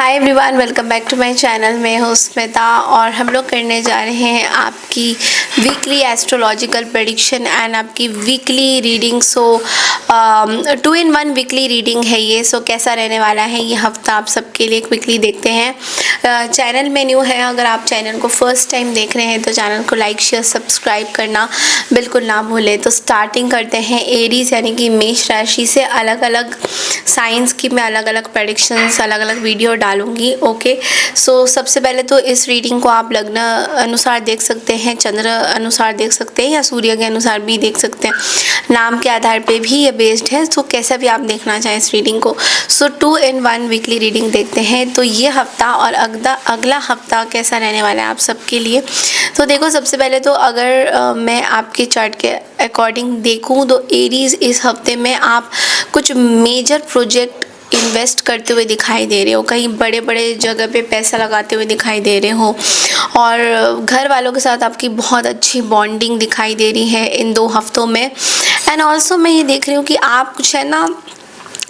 Hi everyone, welcome back to my channel. मैं हूँ स्मिता और हम लोग करने जा रहे हैं आपकी वीकली एस्ट्रोलॉजिकल प्रेडिक्शन एंड आपकी weekly reading. So 2 in 1 weekly reading है ये। सो कैसा रहने वाला है ये हफ्ता आप सबके लिए क्विकली देखते हैं। चैनल में न्यू है, अगर आप चैनल को फर्स्ट टाइम देख रहे हैं तो चैनल को लाइक शेयर सब्सक्राइब करना बिल्कुल ना भूलें। तो स्टार्टिंग करते हैं एरीज यानी कि मेष राशि से। अलग अलग साइंस की मैं अलग अलग प्रेडिक्शंस अलग अलग वीडियो डालूंगी। ओके, सो सबसे पहले तो इस रीडिंग को आप लग्न अनुसार देख सकते हैं, चंद्र अनुसार देख सकते हैं या सूर्य के अनुसार भी देख सकते हैं। नाम के आधार पे भी ये बेस्ड है, तो कैसा भी आप देखना चाहें इस रीडिंग को। सो 2 in 1 वीकली रीडिंग देखते हैं तो ये हफ्ता और अगला हफ्ता कैसा रहने वाला है आप सबके लिए। तो देखो, सबसे पहले तो अगर मैं आपके चार्ट के अकॉर्डिंग देखूं तो एरीज इस हफ्ते में आप कुछ मेजर प्रोजेक्ट इन्वेस्ट करते हुए दिखाई दे रहे हो, कहीं बड़े बड़े जगह पे पैसा लगाते हुए दिखाई दे रहे हो और घर वालों के साथ आपकी बहुत अच्छी बॉन्डिंग दिखाई दे रही है इन 2 हफ्तों में। एंड ऑल्सो मैं ये देख रही हूँ कि आप कुछ है ना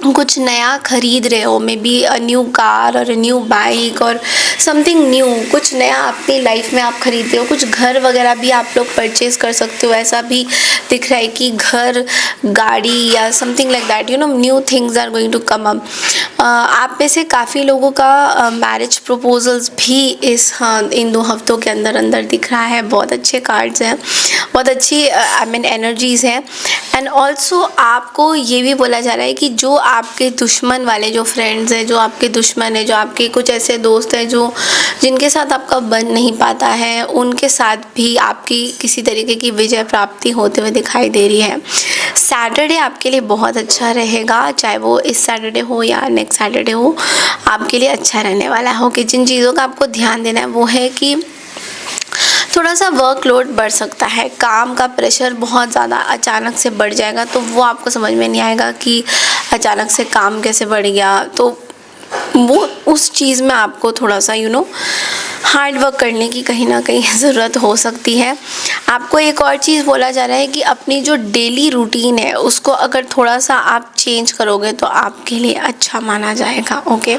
कुछ नया खरीद रहे हो, may be a new car और न्यू बाइक और समथिंग न्यू, कुछ नया अपनी लाइफ में आप खरीद रहे हो। कुछ घर वगैरह भी आप लोग परचेज कर सकते हो, ऐसा भी दिख रहा है कि घर, गाड़ी या something like that, you know, new things are going to come up. आप में से काफ़ी लोगों का मैरिज प्रपोजल्स भी इन 2 हफ्तों के अंदर अंदर दिख रहा है। बहुत अच्छे कार्ड्स हैं, बहुत अच्छी आई मीन एनर्जीज़ हैं। एंड ऑल्सो आपको ये भी बोला जा रहा है कि जो आपके दुश्मन वाले जो फ्रेंड्स हैं, जो आपके दुश्मन है, जो आपके कुछ ऐसे दोस्त हैं जो जिनके साथ आपका बन नहीं पाता है, उनके साथ भी आपकी किसी तरीके की विजय प्राप्ति होते हुए दिखाई दे रही है। सैटरडे आपके लिए बहुत अच्छा रहेगा, चाहे वो इस सैटरडे हो या नेक्स्ट सैटरडे हो, आपके लिए अच्छा रहने वाला हो। कि जिन चीज़ों का आपको ध्यान देना है वो है कि थोड़ा सा वर्कलोड बढ़ सकता है, काम का प्रेशर बहुत ज़्यादा अचानक से बढ़ जाएगा, तो वो आपको समझ में नहीं आएगा कि अचानक से काम कैसे बढ़ गया। तो वो उस चीज़ में आपको थोड़ा सा हार्ड वर्क करने की कहीं ना कहीं ज़रूरत हो सकती है। आपको एक और चीज़ बोला जा रहा है कि अपनी जो डेली रूटीन है उसको अगर थोड़ा सा आप चेंज करोगे तो आपके लिए अच्छा माना जाएगा। ओके,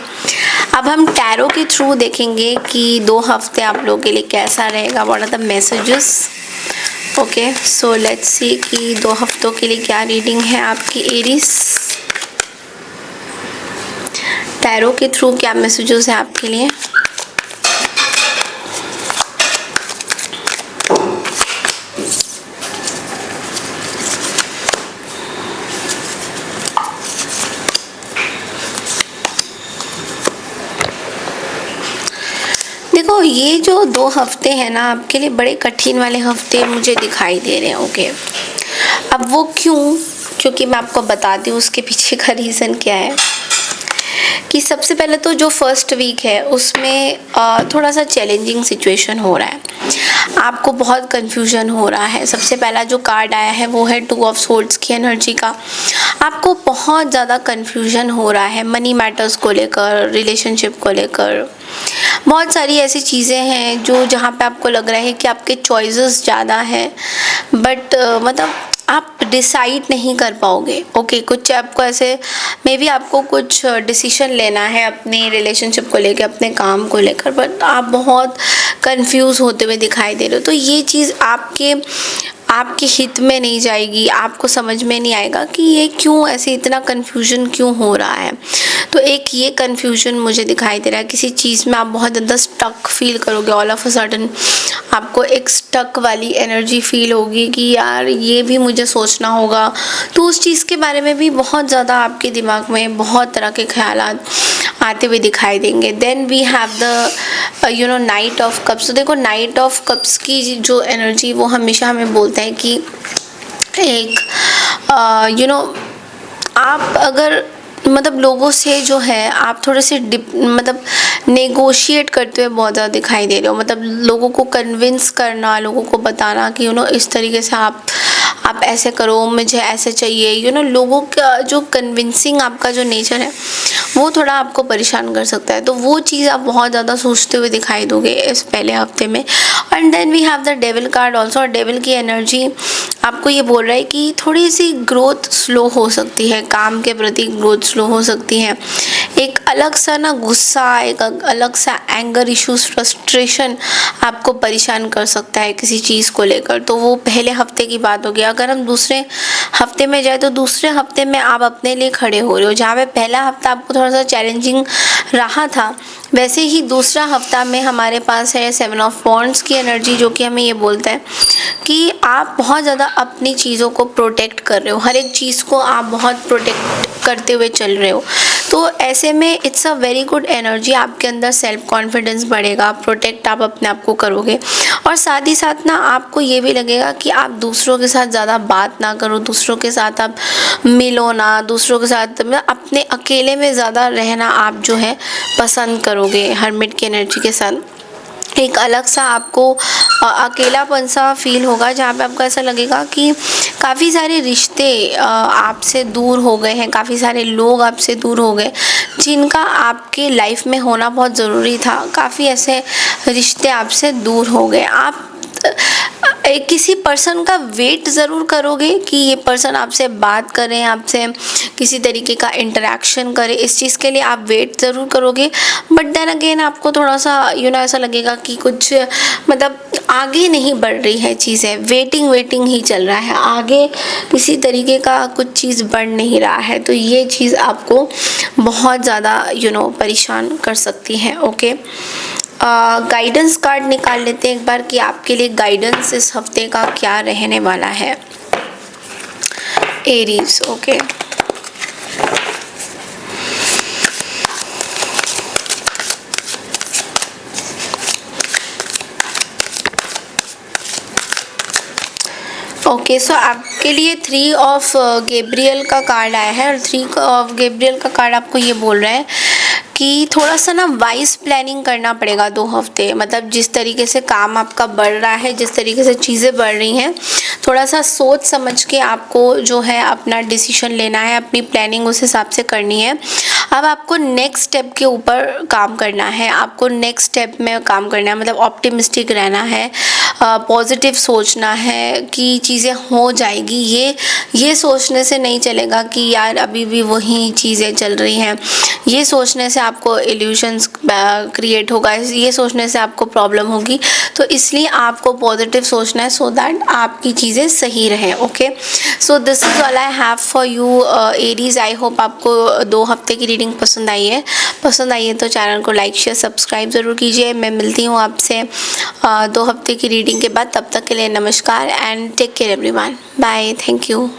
अब हम टैरो के थ्रू देखेंगे कि 2 हफ्ते आप लोगों के लिए कैसा रहेगा, what are the messages. Okay, so let's see कि 2 हफ्तों के लिए क्या रीडिंग है आपकी एरीज। टैरो के थ्रू क्या मैसेजेस है आपके लिए। देखो, ये जो 2 हफ्ते हैं ना आपके लिए बड़े कठिन वाले हफ्ते मुझे दिखाई दे रहे हैं। ओके, अब वो क्यों, क्योंकि मैं आपको बताती हूँ उसके पीछे का रीज़न क्या है। कि सबसे पहले तो जो फर्स्ट वीक है उसमें थोड़ा सा चैलेंजिंग सिचुएशन हो रहा है, आपको बहुत कंफ्यूजन हो रहा है। सबसे पहला जो कार्ड आया है वो है 2 ऑफ सोर्ड्स की एनर्जी का। आपको बहुत ज़्यादा कंफ्यूजन हो रहा है मनी मैटर्स को लेकर, रिलेशनशिप को लेकर। बहुत सारी ऐसी चीज़ें हैं जो जहाँ पे आपको लग रहा है कि आपके चॉइसेस ज़्यादा हैं, बट मतलब आप डिसाइड नहीं कर पाओगे। ओके, कुछ आपको ऐसे मे बी आपको कुछ डिसीजन लेना है अपनी रिलेशनशिप को लेकर, अपने काम को लेकर, बट आप बहुत कंफ्यूज होते हुए दिखाई दे रहे हो। तो ये चीज़ आपके हित में नहीं जाएगी, आपको समझ में नहीं आएगा कि ये क्यों ऐसे इतना कन्फ्यूजन क्यों हो रहा है। तो एक ये कन्फ्यूजन मुझे दिखाई दे रहा है, किसी चीज़ में आप बहुत ज़्यादा स्टक फील करोगे। ऑल ऑफ अ सडन आपको एक स्टक वाली एनर्जी फील होगी कि यार ये भी मुझे सोचना होगा। तो उस चीज़ के बारे में भी बहुत ज़्यादा आपके दिमाग में बहुत तरह के ख्यालात आते हुए दिखाई देंगे। Then we have the knight of cups. तो देखो, नाइट ऑफ कप्स की जो एनर्जी वो हमेशा हमें बोलता है कि एक आप अगर मतलब लोगों से जो है आप थोड़े से मतलब नेगोशिएट करते हुए बहुत ज़्यादा दिखाई दे रहे हो। मतलब लोगों को कन्विंस करना, लोगों को बताना कि इस तरीके से आप ऐसे करो, मुझे ऐसे चाहिए। लोगों का जो कन्विंसिंग आपका जो नेचर है वो थोड़ा आपको परेशान कर सकता है। तो वो चीज़ आप बहुत ज़्यादा सोचते हुए दिखाई दोगे इस पहले हफ्ते में। And then we have the devil card also. और डेविल की एनर्जी आपको ये बोल रहा है कि थोड़ी सी ग्रोथ स्लो हो सकती है, काम के प्रति ग्रोथ स्लो हो सकती है। एक अलग सा ना गुस्सा, एक अलग सा एंगर इश्यूज, फ्रस्ट्रेशन आपको परेशान कर सकता है किसी चीज़ को लेकर। तो वो पहले हफ्ते की बात होगी। अगर हम दूसरे हफ्ते में जाए तो दूसरे हफ्ते में आप अपने लिए खड़े हो रहे हो। जहाँ पे पहला हफ्ता आपको थोड़ा सा चैलेंजिंग रहा था, वैसे ही दूसरा हफ्ता में हमारे पास है 7 ऑफ वॉन्ड्स की एनर्जी, जो कि हमें ये बोलता है कि आप बहुत ज़्यादा अपनी चीज़ों को प्रोटेक्ट कर रहे हो। हर एक चीज़ को आप बहुत प्रोटेक्ट करते हुए चल रहे हो। तो ऐसे में it's a very good energy. आपके अंदर सेल्फ कॉन्फिडेंस बढ़ेगा, प्रोटेक्ट आप अपने आप को करोगे। और साथ ही साथ ना आपको ये भी लगेगा कि आप दूसरों के साथ ज़्यादा बात ना करो, दूसरों के साथ आप मिलो ना, दूसरों के साथ मतलब अपने अकेले में ज़्यादा रहना आप जो है पसंद करोगे हर्मिट की एनर्जी के साथ। एक अलग सा आपको अकेलापन सा फील होगा, जहाँ पे आपको ऐसा लगेगा कि काफ़ी सारे रिश्ते आपसे दूर हो गए हैं, काफ़ी सारे लोग आपसे दूर हो गए जिनका आपके लाइफ में होना बहुत ज़रूरी था। काफ़ी ऐसे रिश्ते आपसे दूर हो गए। आप किसी पर्सन का वेट ज़रूर करोगे कि ये पर्सन आपसे बात करें, आपसे किसी तरीके का इंटरेक्शन करे, इस चीज़ के लिए आप वेट ज़रूर करोगे। बट देन अगेन आपको थोड़ा सा ऐसा लगेगा कि कुछ मतलब आगे नहीं बढ़ रही है चीज़ें, वेटिंग ही चल रहा है, आगे किसी तरीके का कुछ चीज़ बढ़ नहीं रहा है। तो ये चीज़ आपको बहुत ज़्यादा परेशान कर सकती है। ओके, गाइडेंस कार्ड निकाल लेते हैं एक बार कि आपके लिए गाइडेंस इस हफ्ते का क्या रहने वाला है एरीज। ओके, ओके सो आपके लिए 3 ऑफ गैब्रियल का कार्ड आया है। और 3 ऑफ गैब्रियल का कार्ड आपको ये बोल रहा है कि थोड़ा सा ना वाइज प्लानिंग करना पड़ेगा 2 हफ्ते। मतलब जिस तरीके से काम आपका बढ़ रहा है, जिस तरीके से चीज़ें बढ़ रही हैं, थोड़ा सा सोच समझ के आपको जो है अपना डिसीजन लेना है, अपनी प्लानिंग उस हिसाब से करनी है। अब आपको नेक्स्ट स्टेप के ऊपर काम करना है, आपको नेक्स्ट स्टेप में काम करना है। मतलब ऑप्टिमिस्टिक रहना है, पॉजिटिव सोचना है कि चीज़ें हो जाएगी। ये सोचने से नहीं चलेगा कि यार अभी भी वही चीज़ें चल रही हैं। ये सोचने से आपको इल्यूशंस क्रिएट होगा, ये सोचने से आपको प्रॉब्लम होगी। तो इसलिए आपको पॉजिटिव सोचना है सो दैट आपकी चीज़ें सही रहें। Okay, so this is all I have for you Aries. I hope आपको 2 हफ्ते की रीडिंग पसंद आई है तो चैनल को लाइक शेयर सब्सक्राइब ज़रूर कीजिए। मैं मिलती हूँ आपसे 2 हफ्ते की रीडिंग के बाद। तब तक के लिए नमस्कार and take care everyone. Bye, thank you.